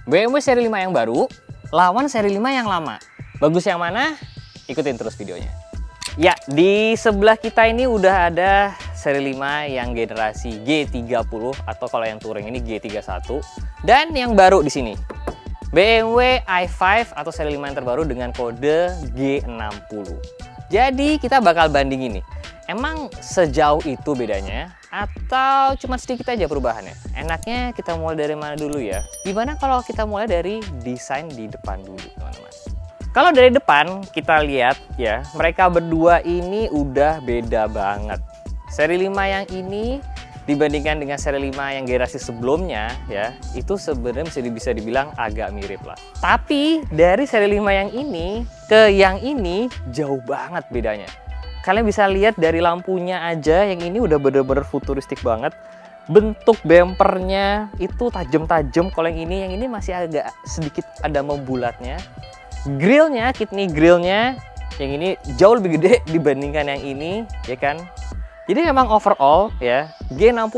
BMW seri 5 yang baru lawan seri 5 yang lama. Bagus yang mana? Ikutin terus videonya. Ya, di sebelah kita ini udah ada seri 5 yang generasi G30 atau kalau yang touring ini G31, dan yang baru di sini BMW i5 atau seri 5 yang terbaru dengan kode G60. Jadi kita bakal bandingin nih. Emang sejauh itu bedanya atau cuma sedikit aja perubahannya? Enaknya kita mulai dari mana dulu ya? Gimana kalau kita mulai dari desain di depan dulu, teman-teman? Kalau dari depan kita lihat ya, mereka berdua ini udah beda banget. Seri 5 yang ini dibandingkan dengan seri 5 yang generasi sebelumnya ya, itu sebenarnya bisa dibilang agak mirip lah. Tapi dari seri 5 yang ini ke yang ini jauh banget bedanya. Kalian bisa lihat dari lampunya aja, yang ini udah bener-bener futuristik banget. Bentuk bempernya itu tajam-tajam, kalau yang ini masih agak sedikit ada membulatnya. Grillnya, kidney grillnya, yang ini jauh lebih gede dibandingkan yang ini, ya kan? Jadi memang overall ya, G60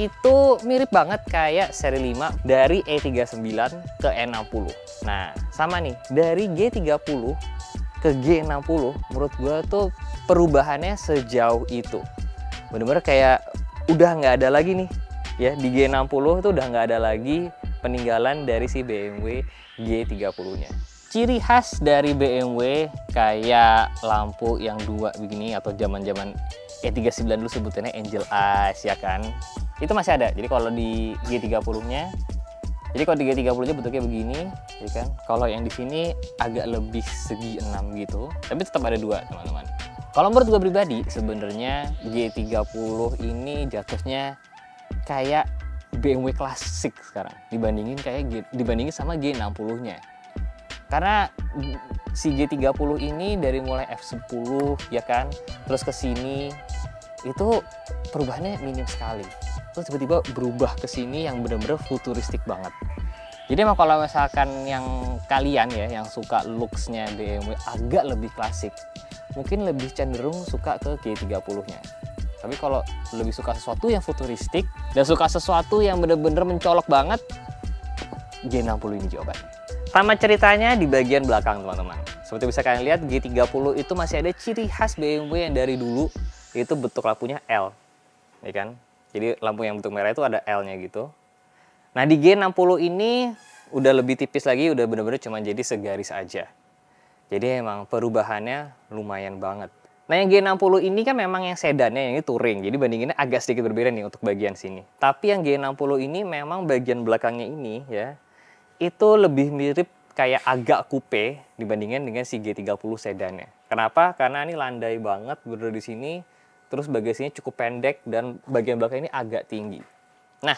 itu mirip banget kayak seri 5 dari E39 ke E60. Nah, sama nih, dari G30 ke G60 menurut gue tuh perubahannya sejauh itu. Bener-bener kayak udah nggak ada lagi nih ya, di G60 itu udah nggak ada lagi peninggalan dari si BMW G30-nya. Ciri khas dari BMW kayak lampu yang dua begini atau zaman-zaman E39 dulu sebutannya Angel Eyes ya kan. Itu masih ada. Jadi kalau di G30-nya, jadi kalau di G30-nya bentuknya begini, ya kan. Kalau yang di sini agak lebih segi 6 gitu, tapi tetap ada dua, teman-teman. Kalau menurut gue pribadi, sebenarnya G30 ini jatuhnya kayak BMW klasik sekarang dibandingin sama G60-nya. Karena si G30 ini dari mulai F10 ya kan, terus ke sini itu perubahannya minim sekali. Terus tiba-tiba berubah ke sini yang bener-bener futuristik banget. Jadi emang kalau misalkan yang kalian ya yang suka looks-nya BMW agak lebih klasik, mungkin lebih cenderung suka ke G30-nya. Tapi kalau lebih suka sesuatu yang futuristik dan suka sesuatu yang bener-bener mencolok banget, G60 ini jawabannya. Sama ceritanya di bagian belakang, teman-teman. Seperti bisa kalian lihat, G30 itu masih ada ciri khas BMW yang dari dulu, yaitu bentuk lampunya L, ya kan? Jadi lampu yang bentuk merah itu ada L-nya gitu. Nah di G60 ini udah lebih tipis lagi, udah bener-bener cuma jadi segaris aja. Jadi emang perubahannya lumayan banget. Nah yang G60 ini kan memang yang sedannya, yang ini touring. Jadi bandinginnya agak sedikit berbeda nih untuk bagian sini. Tapi yang G60 ini memang bagian belakangnya ini ya, itu lebih mirip kayak agak coupe dibandingkan dengan si G30 sedannya. Kenapa? Karena ini landai banget berdiri di sini. Terus bagasinya cukup pendek dan bagian belakang ini agak tinggi. Nah,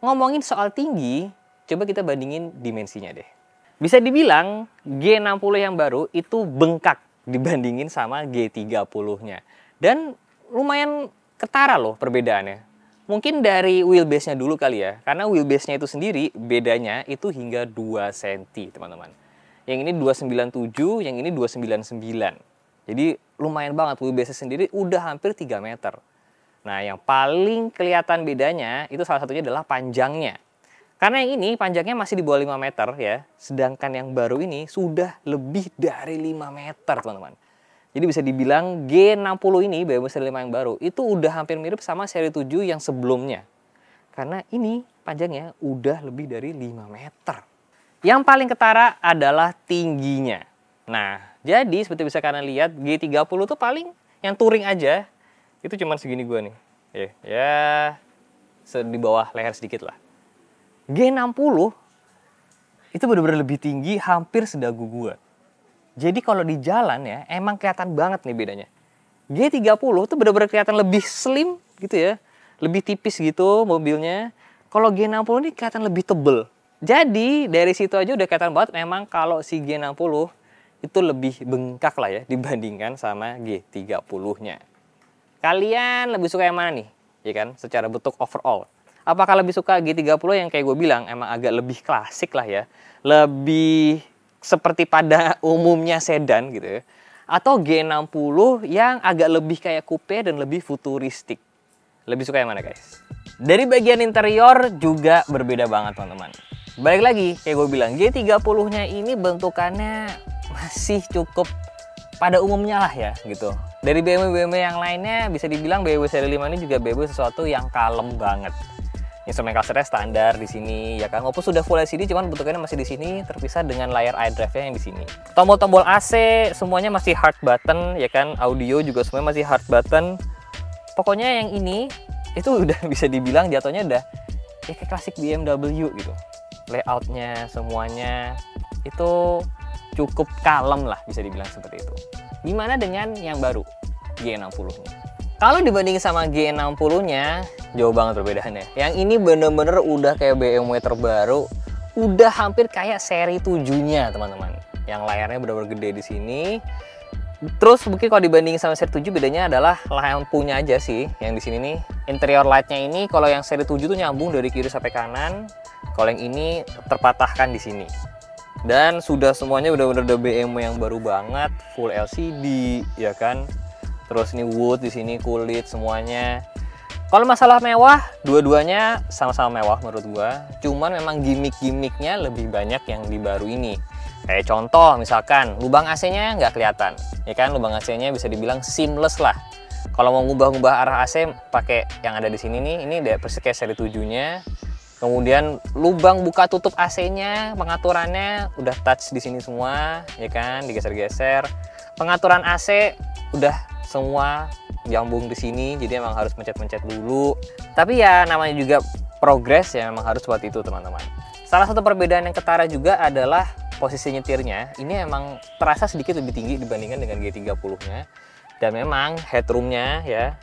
ngomongin soal tinggi, coba kita bandingin dimensinya deh. Bisa dibilang G60 yang baru itu bengkak dibandingin sama G30-nya. Dan lumayan ketara loh perbedaannya. Mungkin dari wheelbase-nya dulu kali ya. Karena wheelbase-nya itu sendiri bedanya itu hingga 2 cm, teman-teman. Yang ini 297, yang ini 299. Jadi lumayan banget, wheelbase sendiri udah hampir 3 meter. Nah yang paling kelihatan bedanya itu salah satunya adalah panjangnya. Karena yang ini panjangnya masih di bawah 5 meter ya. Sedangkan yang baru ini sudah lebih dari 5 meter, teman-teman. Jadi bisa dibilang G60 ini, BMW seri 5 yang baru, itu udah hampir mirip sama seri 7 yang sebelumnya. Karena ini panjangnya udah lebih dari 5 meter. Yang paling ketara adalah tingginya. Nah, jadi seperti bisa kalian lihat, G30 tuh paling yang touring aja, itu cuma segini gua nih. Ya, di bawah leher sedikit lah. G60 itu benar-benar lebih tinggi, hampir sedagu gua. Jadi kalau di jalan ya, emang kelihatan banget nih bedanya. G30 tuh benar-benar kelihatan lebih slim gitu ya. Lebih tipis gitu mobilnya. Kalau G60 ini kelihatan lebih tebel. Jadi dari situ aja udah kelihatan banget memang kalau si G60 itu lebih bengkak lah ya dibandingkan sama G30-nya. Kalian lebih suka yang mana nih? Ya kan, secara bentuk overall. Apakah lebih suka G30 yang kayak gue bilang emang agak lebih klasik lah ya. Lebih seperti pada umumnya sedan gitu ya. Atau G60 yang agak lebih kayak coupe dan lebih futuristik. Lebih suka yang mana guys? Dari bagian interior juga berbeda banget teman-teman. balik lagi kayak gue bilang, G30-nya ini bentukannya masih cukup pada umumnya lah ya gitu. Dari BMW yang lainnya bisa dibilang BMW seri 5 ini juga BMW sesuatu yang kalem banget. Instrumen clusternya standar di sini ya kan, walaupun sudah full LCD cuman bentukannya masih di sini, terpisah dengan layar iDrive-nya yang di sini. Tombol-tombol AC semuanya masih hard button ya kan, audio juga semuanya masih hard button. Pokoknya yang ini itu udah bisa dibilang jatuhnya udah ya kayak klasik BMW gitu. Layoutnya semuanya itu cukup kalem lah, bisa dibilang seperti itu. Gimana dengan yang baru G60-nya? Kalau dibandingin sama G60-nya, jauh banget perbedaannya. Yang ini bener-bener udah kayak BMW terbaru, udah hampir kayak seri 7-nya teman-teman. Yang layarnya bener-bener gede di sini. Terus mungkin kalau dibandingin sama seri 7 bedanya adalah lampunya aja sih. Yang di sini nih, interior lightnya ini kalau yang seri 7 tuh nyambung dari kiri sampai kanan. Kalau yang ini terpatahkan di sini. Dan sudah semuanya bener-bener udah BMW yang baru banget, full LCD ya kan. Terus ini wood di sini, kulit semuanya. Kalau masalah mewah, dua-duanya sama-sama mewah menurut gua. Cuman memang gimmick-gimmicknya lebih banyak yang di baru ini. Kayak contoh misalkan lubang AC-nya nggak kelihatan, ya kan? Lubang AC-nya bisa dibilang seamless lah. Kalau mau ngubah-ngubah arah AC pakai yang ada di sini nih, ini udah persis kayak seri 7-nya. Kemudian lubang buka tutup AC-nya, pengaturannya udah touch di sini semua, ya kan? Digeser-geser. Pengaturan AC udah semua nyambung di sini, jadi emang harus mencet-mencet dulu. Tapi ya namanya juga progres ya, memang harus buat itu teman-teman. Salah satu perbedaan yang ketara juga adalah posisi nyetirnya. Ini emang terasa sedikit lebih tinggi dibandingkan dengan G30-nya. Dan memang headroom-nya ya,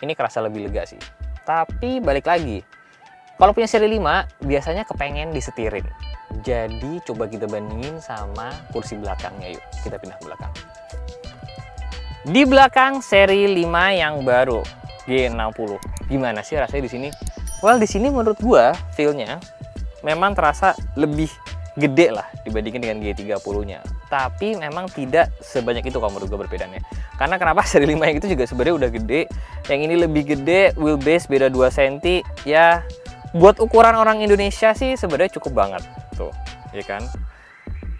ini kerasa lebih lega sih. Tapi balik lagi, kalau punya seri 5 biasanya kepengen disetirin. Jadi coba kita bandingin sama kursi belakangnya, yuk kita pindah ke belakang. Di belakang seri 5 yang baru G60, gimana sih rasanya di sini? Well, di sini menurut gua feel-nya memang terasa lebih gede lah dibandingin dengan G30-nya. Tapi memang tidak sebanyak itu kalau menurut gua perbedaannya. Karena kenapa seri 5 yang itu juga sebenarnya udah gede, yang ini lebih gede, wheelbase beda 2 cm. Ya buat ukuran orang Indonesia sih sebenarnya cukup banget tuh, ya kan?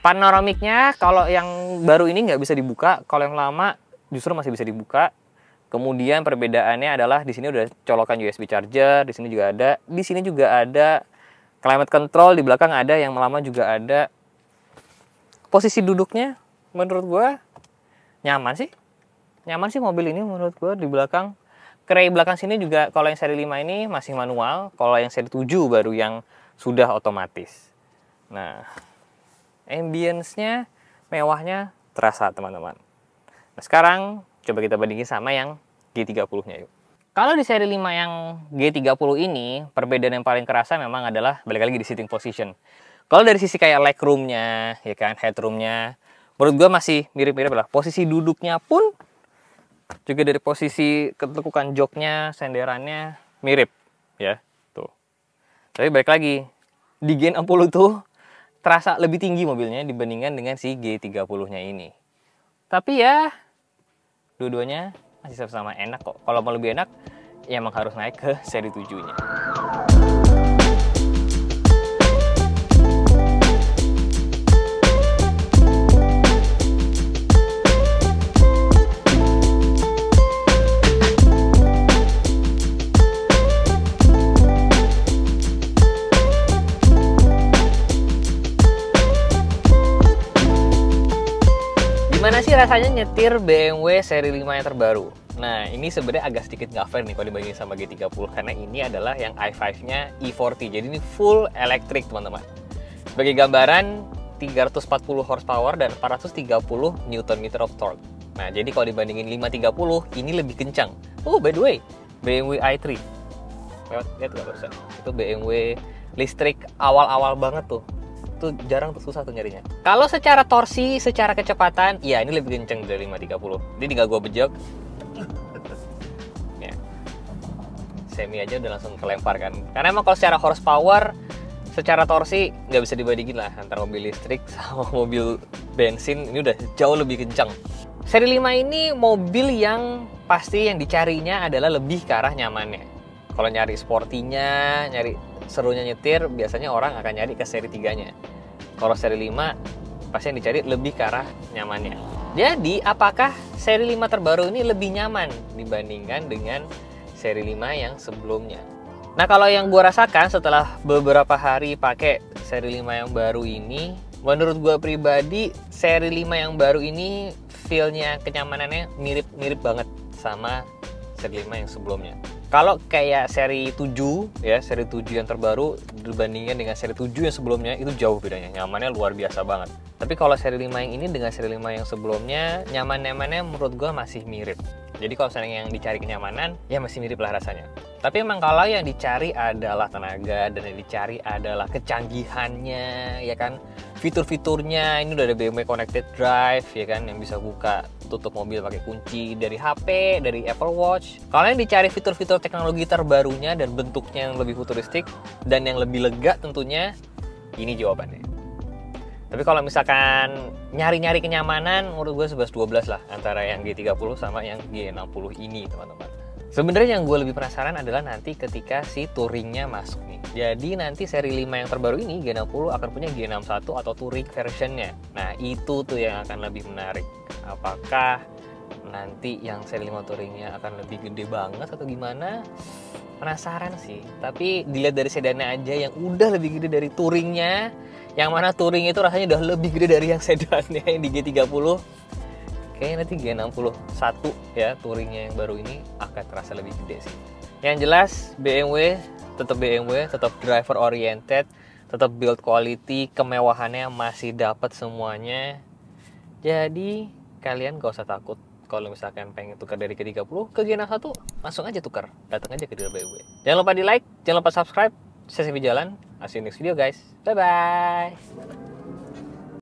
Panoramiknya kalau yang baru ini nggak bisa dibuka, kalau yang lama justru masih bisa dibuka. Kemudian perbedaannya adalah di sini udah colokan USB charger, di sini juga ada, di sini juga ada climate control, di belakang ada, yang lama juga ada. Posisi duduknya menurut gua nyaman sih mobil ini menurut gua di belakang. Kray belakang sini juga kalau yang seri 5 ini masih manual, kalau yang seri 7 baru yang sudah otomatis. Nah, ambience-nya, mewahnya terasa teman-teman. Nah, sekarang coba kita bandingin sama yang G30-nya yuk. Kalau di seri 5 yang G30 ini, perbedaan yang paling kerasa memang adalah balik lagi di sitting position. Kalau dari sisi kayak legroom-nya, ya kan, headroom-nya, menurut gua masih mirip-mirip lah. Posisi duduknya pun juga dari posisi ketekukan joknya, senderannya mirip ya, tuh. Tapi balik lagi, di G60 tuh terasa lebih tinggi mobilnya dibandingkan dengan si G30-nya ini. Tapi ya dua-duanya masih sama-sama enak kok. Kalau mau lebih enak, ya emang harus naik ke seri 7-nya. Gimana sih rasanya nyetir BMW seri 5 yang terbaru? Nah, ini sebenarnya agak sedikit nggak fair nih kalau dibandingin sama G30, karena ini adalah yang i5-nya E40. Jadi ini full elektrik, teman-teman. Sebagai gambaran, 340 horsepower dan 430 Nm of torque. Nah, jadi kalau dibandingin 530, ini lebih kencang. Oh, by the way, BMW i3. Lihat nggak barusan? Itu BMW listrik awal-awal banget tuh. Itu jarang tuh, susah tuh nyarinya. Kalau secara torsi, secara kecepatan, ya ini lebih kenceng dari 530. Ini tinggal gua bejek. Ya. Semi aja udah langsung kelempar kan. Karena emang kalau secara horsepower, secara torsi nggak bisa dibandingin lah antara mobil listrik sama mobil bensin. Ini udah jauh lebih kencang. Seri 5 ini mobil yang pasti yang dicarinya adalah lebih ke arah nyamannya. Kalau nyari sportinya, nyari serunya nyetir biasanya orang akan nyari ke seri 3-nya. Kalau seri 5 pasti yang dicari lebih ke arah nyamannya. Jadi apakah seri 5 terbaru ini lebih nyaman dibandingkan dengan seri 5 yang sebelumnya? Nah, kalau yang gue rasakan setelah beberapa hari pakai seri 5 yang baru ini, menurut gue pribadi seri 5 yang baru ini feel-nya, kenyamanannya mirip-mirip banget sama seri 5 yang sebelumnya. Kalau kayak seri 7 ya, seri 7 yang terbaru dibandingkan dengan seri 7 yang sebelumnya itu jauh bedanya. Nyamannya luar biasa banget. Tapi kalau seri 5 yang ini dengan seri 5 yang sebelumnya, nyaman-nyamannya menurut gue masih mirip. Jadi kalau misalnya yang dicari kenyamanan, ya masih mirip lah rasanya. Tapi emang kalau yang dicari adalah tenaga dan yang dicari adalah kecanggihannya, ya kan, fitur-fiturnya. Ini udah ada BMW Connected Drive, ya kan, yang bisa buka tutup mobil pakai kunci dari HP, dari Apple Watch. Kalau yang dicari fitur-fitur teknologi terbarunya dan bentuknya yang lebih futuristik dan yang lebih lega tentunya, ini jawabannya. Tapi kalau misalkan nyari-nyari kenyamanan, menurut gue 11-12 lah antara yang G30 sama yang G60 ini, teman-teman. Sebenarnya yang gue lebih penasaran adalah nanti ketika si touringnya masuk nih. Jadi nanti seri 5 yang terbaru ini, G60 akan punya G61 atau touring versionnya. Nah, itu tuh yang akan lebih menarik. Apakah nanti yang seri 5 touringnya akan lebih gede banget atau gimana? Penasaran sih. Tapi dilihat dari sedannya aja yang udah lebih gede dari touringnya, yang mana touring itu rasanya udah lebih gede dari yang sedannya yang di G30. Kayaknya nanti G61 ya touringnya yang baru ini akan terasa lebih gede sih. Yang jelas BMW, tetap driver oriented, tetap build quality, kemewahannya masih dapat semuanya. Jadi kalian gak usah takut kalau misalkan pengen tukar dari G30 ke G61, langsung aja tukar, datang aja ke dealer BMW. Jangan lupa di like, jangan lupa subscribe. Saya Sivi Jalan, see you next video guys. Bye bye.